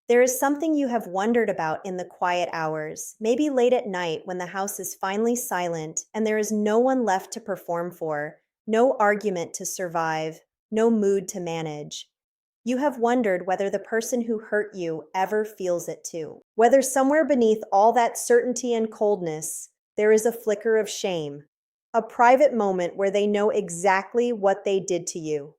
There is something you have wondered about in the quiet hours, maybe late at night when the house is finally silent and there is no one left to perform for, no argument to survive, no mood to manage. You have wondered whether the person who hurt you ever feels it too. Whether somewhere beneath all that certainty and coldness, there is a flicker of shame, a private moment where they know exactly what they did to you.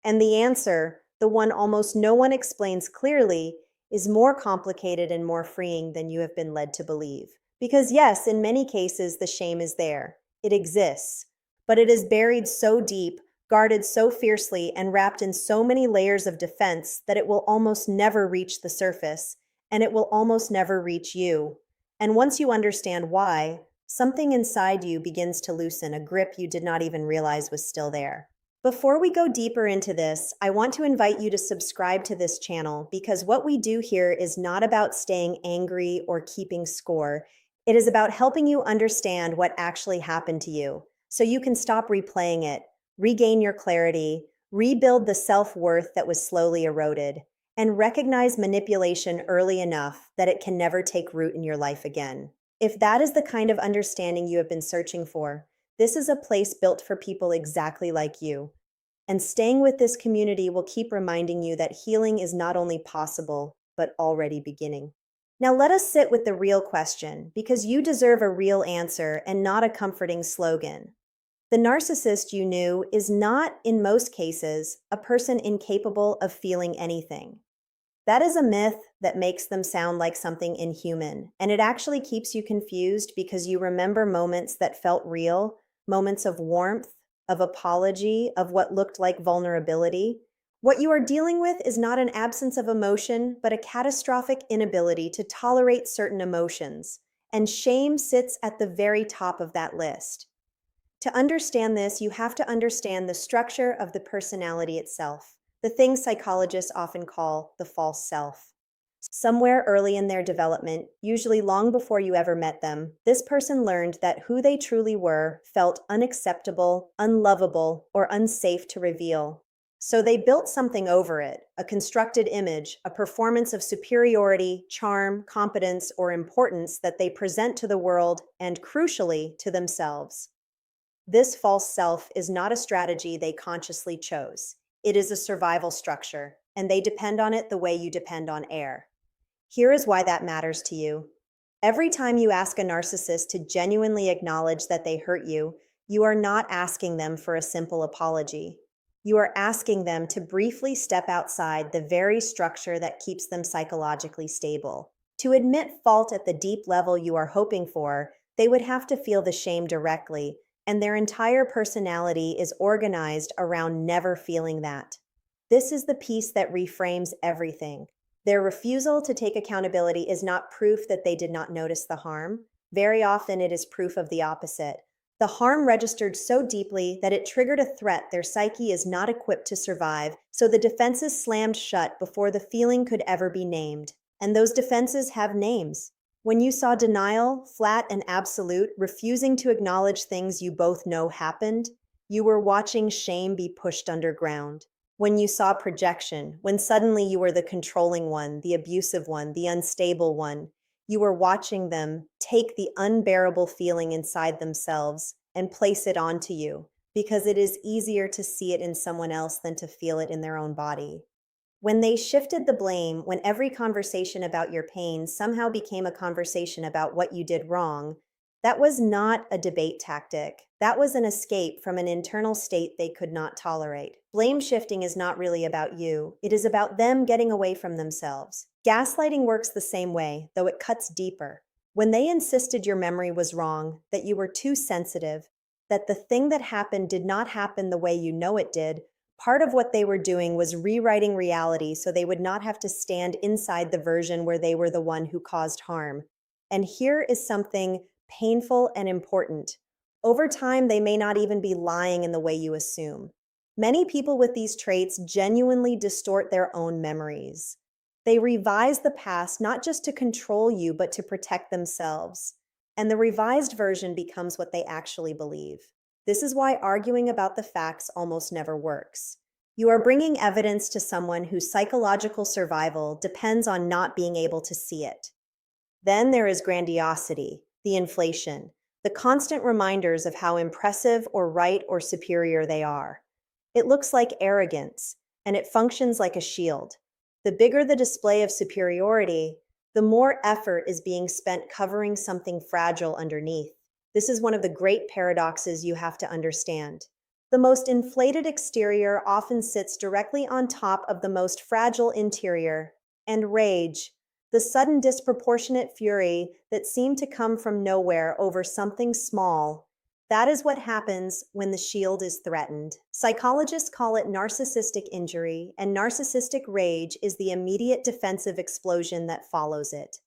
And the answer, the one almost no one explains clearly, is more complicated and more freeing than you have been led to believe. Because, yes, in many cases, the shame is there. It exists. But it is buried so deep, guarded so fiercely, and wrapped in so many layers of defense that it will almost never reach the surface, and it will almost never reach you. And once you understand why, something inside you begins to loosen, a grip you did not even realize was still there. Before we go deeper into this, I want to invite you to subscribe to this channel because what we do here is not about staying angry or keeping score. It is about helping you understand what actually happened to you so you can stop replaying it, regain your clarity, rebuild the self-worth that was slowly eroded, and recognize manipulation early enough that it can never take root in your life again. If that is the kind of understanding you have been searching for, this is a place built for people exactly like you. And staying with this community will keep reminding you that healing is not only possible, but already beginning. Now let us sit with the real question, because you deserve a real answer and not a comforting slogan. The narcissist you knew is not, in most cases, a person incapable of feeling anything. That is a myth that makes them sound like something inhuman, and it actually keeps you confused because you remember moments that felt real, moments of warmth, of apology, of what looked like vulnerability. What you are dealing with is not an absence of emotion, but a catastrophic inability to tolerate certain emotions, and shame sits at the very top of that list. To understand this, you have to understand the structure of the personality itself, the thing psychologists often call the false self. Somewhere early in their development, usually long before you ever met them, this person learned that who they truly were felt unacceptable, unlovable, or unsafe to reveal. So they built something over it, a constructed image, a performance of superiority, charm, competence, or importance that they present to the world and, crucially, to themselves. This false self is not a strategy they consciously chose. It is a survival structure, and they depend on it the way you depend on air. Here is why that matters to you. Every time you ask a narcissist to genuinely acknowledge that they hurt you, you are not asking them for a simple apology. You are asking them to briefly step outside the very structure that keeps them psychologically stable. To admit fault at the deep level you are hoping for, they would have to feel the shame directly, and their entire personality is organized around never feeling that. This is the piece that reframes everything. Their refusal to take accountability is not proof that they did not notice the harm. Very often it is proof of the opposite. The harm registered so deeply that it triggered a threat their psyche is not equipped to survive, so the defenses slammed shut before the feeling could ever be named. And those defenses have names. When you saw denial, flat and absolute, refusing to acknowledge things you both know happened, you were watching shame be pushed underground. When you saw projection, when suddenly you were the controlling one, the abusive one, the unstable one, you were watching them take the unbearable feeling inside themselves and place it onto you, because it is easier to see it in someone else than to feel it in their own body. When they shifted the blame, when every conversation about your pain somehow became a conversation about what you did wrong, that was not a debate tactic. That was an escape from an internal state they could not tolerate. Blame shifting is not really about you. It is about them getting away from themselves. Gaslighting works the same way, though it cuts deeper. When they insisted your memory was wrong, that you were too sensitive, that the thing that happened did not happen the way you know it did, part of what they were doing was rewriting reality so they would not have to stand inside the version where they were the one who caused harm. And here is something painful and important. Over time, they may not even be lying in the way you assume. Many people with these traits genuinely distort their own memories. They revise the past not just to control you, but to protect themselves. And the revised version becomes what they actually believe. This is why arguing about the facts almost never works. You are bringing evidence to someone whose psychological survival depends on not being able to see it. Then there is grandiosity, the inflation, the constant reminders of how impressive or right or superior they are. It looks like arrogance, and it functions like a shield. The bigger the display of superiority, the more effort is being spent covering something fragile underneath. This is one of the great paradoxes you have to understand. The most inflated exterior often sits directly on top of the most fragile interior, and rage, the sudden disproportionate fury that seemed to come from nowhere over something small, that is what happens when the shield is threatened. Psychologists call it narcissistic injury, and narcissistic rage is the immediate defensive explosion that follows it.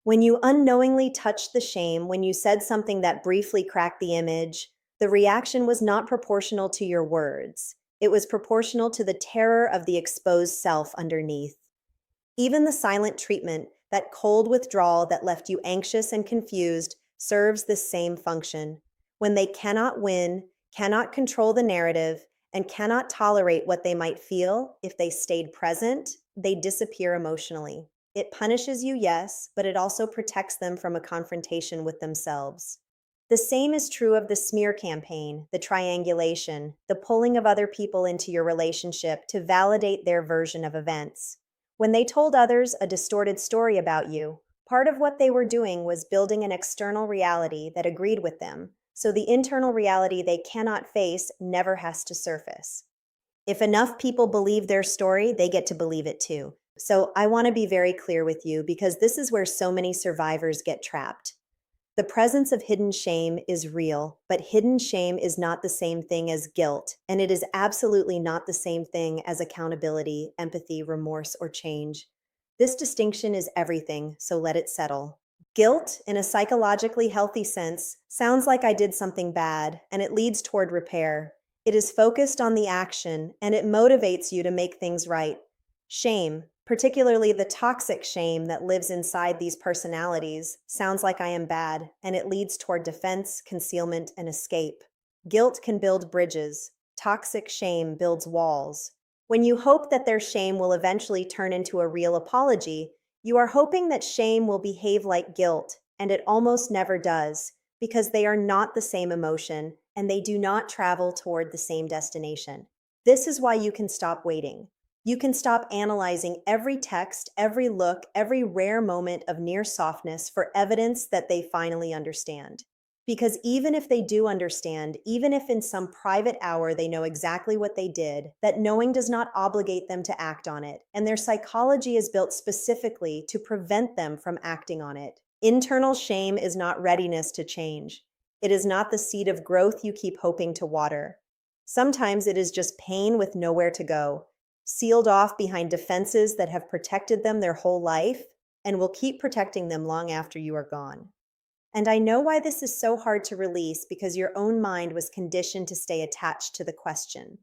When you unknowingly touched the shame, when you said something that briefly cracked the image, the reaction was not proportional to your words. It was proportional to the terror of the exposed self underneath. Even the silent treatment, that cold withdrawal that left you anxious and confused, serves the same function. When they cannot win, cannot control the narrative, and cannot tolerate what they might feel if they stayed present, they disappear emotionally. It punishes you, yes, but it also protects them from a confrontation with themselves. The same is true of the smear campaign, the triangulation, the pulling of other people into your relationship to validate their version of events. When they told others a distorted story about you, part of what they were doing was building an external reality that agreed with them, so the internal reality they cannot face never has to surface. If enough people believe their story, they get to believe it too. So I want to be very clear with you because this is where so many survivors get trapped. The presence of hidden shame is real, but hidden shame is not the same thing as guilt, and it is absolutely not the same thing as accountability, empathy, remorse, or change. This distinction is everything, so let it settle. Guilt, in a psychologically healthy sense, sounds like I did something bad, and it leads toward repair. It is focused on the action, and it motivates you to make things right. Shame, particularly the toxic shame that lives inside these personalities, sounds like I am bad, and it leads toward defense, concealment, and escape. Guilt can build bridges. Toxic shame builds walls. When you hope that their shame will eventually turn into a real apology, you are hoping that shame will behave like guilt, and it almost never does, because they are not the same emotion, and they do not travel toward the same destination. This is why you can stop waiting. You can stop analyzing every text, every look, every rare moment of near softness for evidence that they finally understand. Because even if they do understand, even if in some private hour they know exactly what they did, that knowing does not obligate them to act on it, and their psychology is built specifically to prevent them from acting on it. Internal shame is not readiness to change. It is not the seed of growth you keep hoping to water. Sometimes it is just pain with nowhere to go, sealed off behind defenses that have protected them their whole life and will keep protecting them long after you are gone. And I know why this is so hard to release because your own mind was conditioned to stay attached to the question.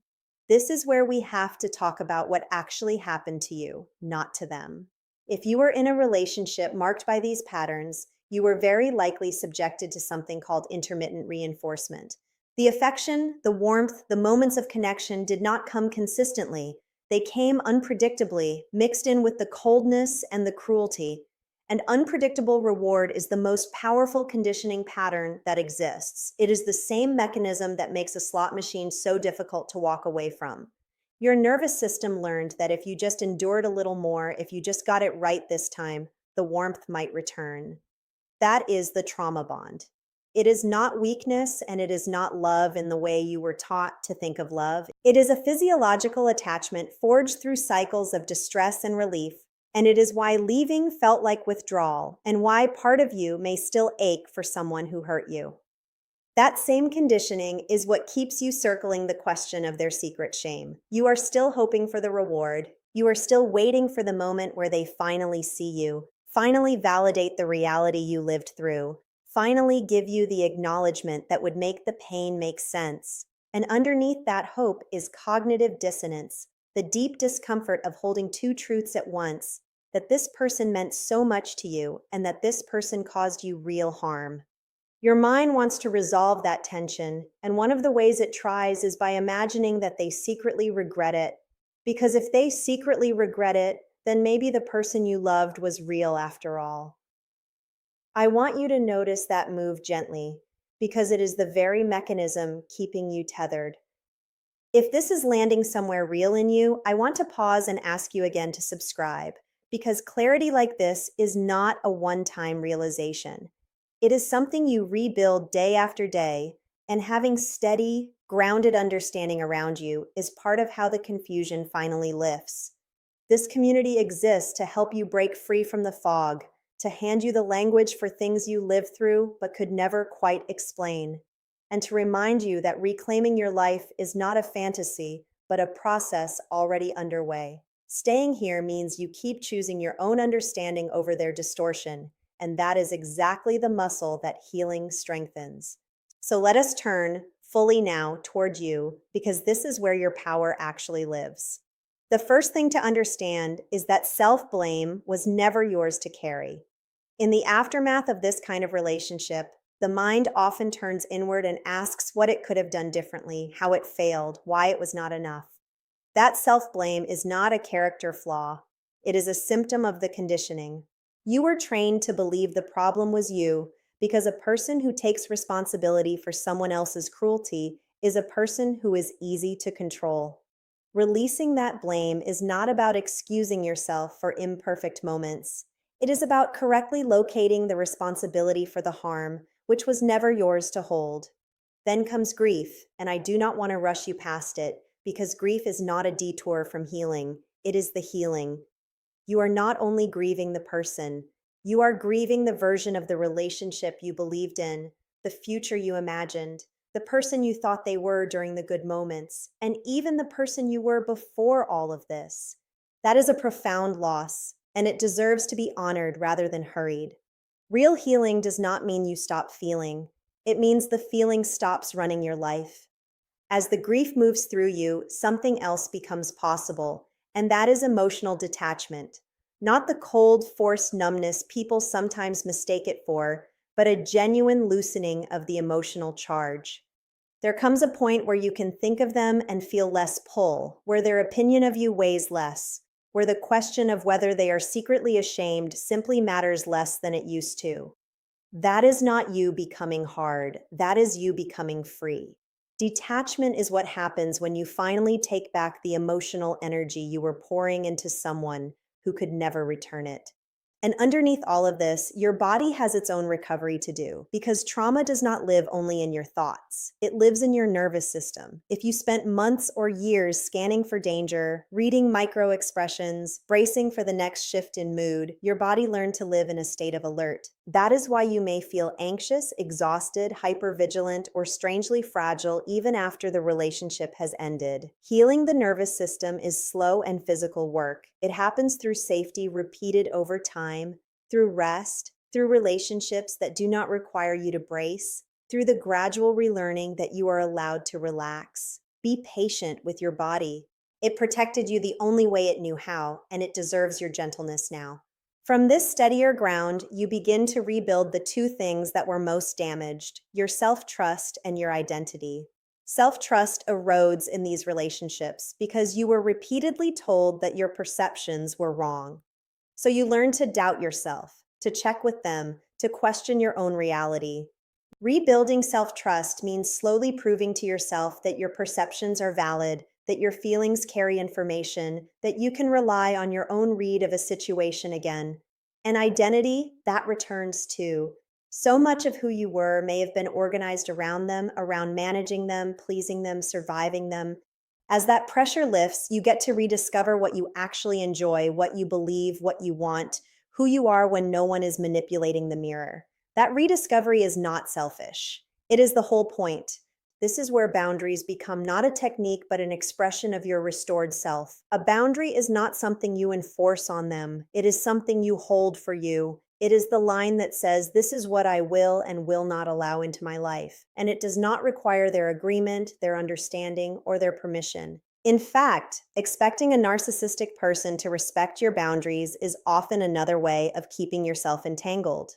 This is where we have to talk about what actually happened to you, not to them. If you were in a relationship marked by these patterns, you were very likely subjected to something called intermittent reinforcement. The affection, the warmth, the moments of connection did not come consistently. They came unpredictably, mixed in with the coldness and the cruelty. An unpredictable reward is the most powerful conditioning pattern that exists. It is the same mechanism that makes a slot machine so difficult to walk away from. Your nervous system learned that if you just endured a little more, if you just got it right this time, the warmth might return. That is the trauma bond. It is not weakness and it is not love in the way you were taught to think of love. It is a physiological attachment forged through cycles of distress and relief, and it is why leaving felt like withdrawal and why part of you may still ache for someone who hurt you. That same conditioning is what keeps you circling the question of their secret shame. You are still hoping for the reward. You are still waiting for the moment where they finally see you, finally validate the reality you lived through, finally give you the acknowledgement that would make the pain make sense. And underneath that hope is cognitive dissonance, the deep discomfort of holding two truths at once, that this person meant so much to you and that this person caused you real harm. Your mind wants to resolve that tension, and one of the ways it tries is by imagining that they secretly regret it, Because if they secretly regret it, then maybe the person you loved was real after all. I want you to notice that move gently, because it is the very mechanism keeping you tethered. If this is landing somewhere real in you, I want to pause and ask you again to subscribe, because clarity like this is not a one time realization. It is something you rebuild day after day, and having steady, grounded understanding around you is part of how the confusion finally lifts. This community exists to help you break free from the fog, to hand you the language for things you lived through but could never quite explain, and to remind you that reclaiming your life is not a fantasy, but a process already underway. Staying here means you keep choosing your own understanding over their distortion, and that is exactly the muscle that healing strengthens. So let us turn fully now toward you, because this is where your power actually lives. The first thing to understand is that self blame was never yours to carry. In the aftermath of this kind of relationship, the mind often turns inward and asks what it could have done differently, how it failed, why it was not enough. That self blame is not a character flaw, it is a symptom of the conditioning. You were trained to believe the problem was you because a person who takes responsibility for someone else's cruelty is a person who is easy to control. Releasing that blame is not about excusing yourself for imperfect moments. It is about correctly locating the responsibility for the harm, which was never yours to hold. Then comes grief, and I do not want to rush you past it, because grief is not a detour from healing, it is the healing. You are not only grieving the person, you are grieving the version of the relationship you believed in, the future you imagined, the person you thought they were during the good moments, and even the person you were before all of this. That is a profound loss, and it deserves to be honored rather than hurried. Real healing does not mean you stop feeling. It means the feeling stops running your life. As the grief moves through you, something else becomes possible, and that is emotional detachment. Not the cold, forced numbness people sometimes mistake it for, but a genuine loosening of the emotional charge. There comes a point where you can think of them and feel less pull, where their opinion of you weighs less, where the question of whether they are secretly ashamed simply matters less than it used to. That is not you becoming hard, that is you becoming free. Detachment is what happens when you finally take back the emotional energy you were pouring into someone who could never return it. And underneath all of this, your body has its own recovery to do, because trauma does not live only in your thoughts. It lives in your nervous system. If you spent months or years scanning for danger, reading micro expressions, bracing for the next shift in mood, your body learned to live in a state of alert. That is why you may feel anxious, exhausted, hypervigilant, or strangely fragile even after the relationship has ended. Healing the nervous system is slow and physical work. It happens through safety repeated over time, through rest, through relationships that do not require you to brace, through the gradual relearning that you are allowed to relax. Be patient with your body. It protected you the only way it knew how, and it deserves your gentleness now. From this steadier ground, you begin to rebuild the two things that were most damaged: your self trust and your identity. Self trust erodes in these relationships because you were repeatedly told that your perceptions were wrong. So you learn to doubt yourself, to check with them, to question your own reality. Rebuilding self trust means slowly proving to yourself that your perceptions are valid, that your feelings carry information, that you can rely on your own read of a situation again. And identity, that returns too. So much of who you were may have been organized around them, around managing them, pleasing them, surviving them. As that pressure lifts, you get to rediscover what you actually enjoy, what you believe, what you want, who you are when no one is manipulating the mirror. That rediscovery is not selfish. It is the whole point. This is where boundaries become not a technique, but an expression of your restored self. A boundary is not something you enforce on them. It is something you hold for you. It is the line that says, "This is what I will and will not allow into my life." And it does not require their agreement, their understanding, or their permission. In fact, expecting a narcissistic person to respect your boundaries is often another way of keeping yourself entangled.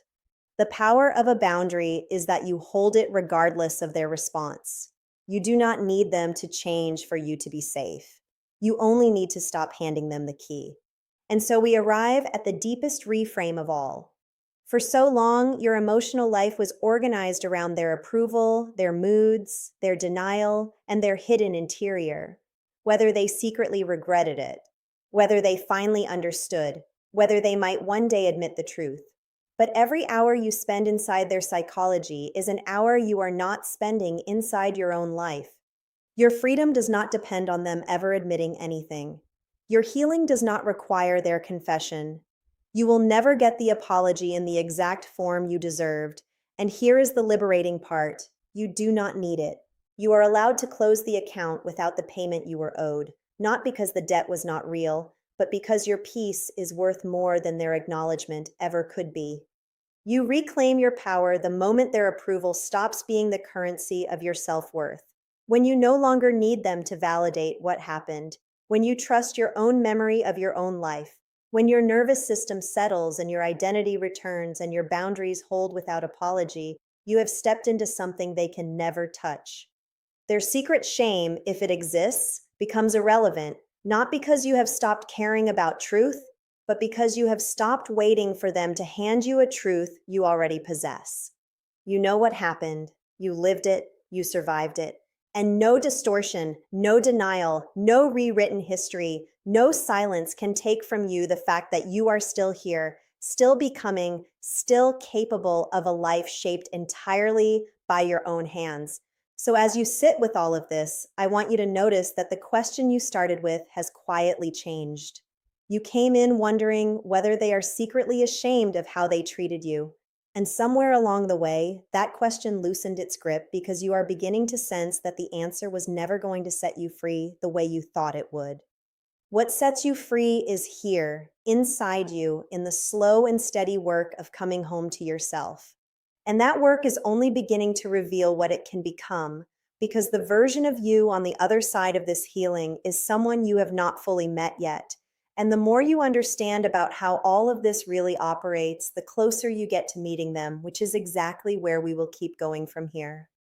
The power of a boundary is that you hold it regardless of their response. You do not need them to change for you to be safe. You only need to stop handing them the key. And so we arrive at the deepest reframe of all. For so long, your emotional life was organized around their approval, their moods, their denial, and their hidden interior. Whether they secretly regretted it, whether they finally understood, whether they might one day admit the truth. But every hour you spend inside their psychology is an hour you are not spending inside your own life. Your freedom does not depend on them ever admitting anything. Your healing does not require their confession. You will never get the apology in the exact form you deserved. And here is the liberating part: you do not need it. You are allowed to close the account without the payment you were owed, not because the debt was not real, but because your peace is worth more than their acknowledgement ever could be. You reclaim your power the moment their approval stops being the currency of your self-worth. When you no longer need them to validate what happened, when you trust your own memory of your own life, when your nervous system settles and your identity returns and your boundaries hold without apology, you have stepped into something they can never touch. Their secret shame, if it exists, becomes irrelevant, not because you have stopped caring about truth, but because you have stopped waiting for them to hand you a truth you already possess. You know what happened, you lived it, you survived it, and no distortion, no denial, no rewritten history, no silence can take from you the fact that you are still here, still becoming, still capable of a life shaped entirely by your own hands. So, as you sit with all of this, I want you to notice that the question you started with has quietly changed. You came in wondering whether they are secretly ashamed of how they treated you. And somewhere along the way, that question loosened its grip because you are beginning to sense that the answer was never going to set you free the way you thought it would. What sets you free is here, inside you, in the slow and steady work of coming home to yourself. And that work is only beginning to reveal what it can become, because the version of you on the other side of this healing is someone you have not fully met yet. And the more you understand about how all of this really operates, the closer you get to meeting them, which is exactly where we will keep going from here.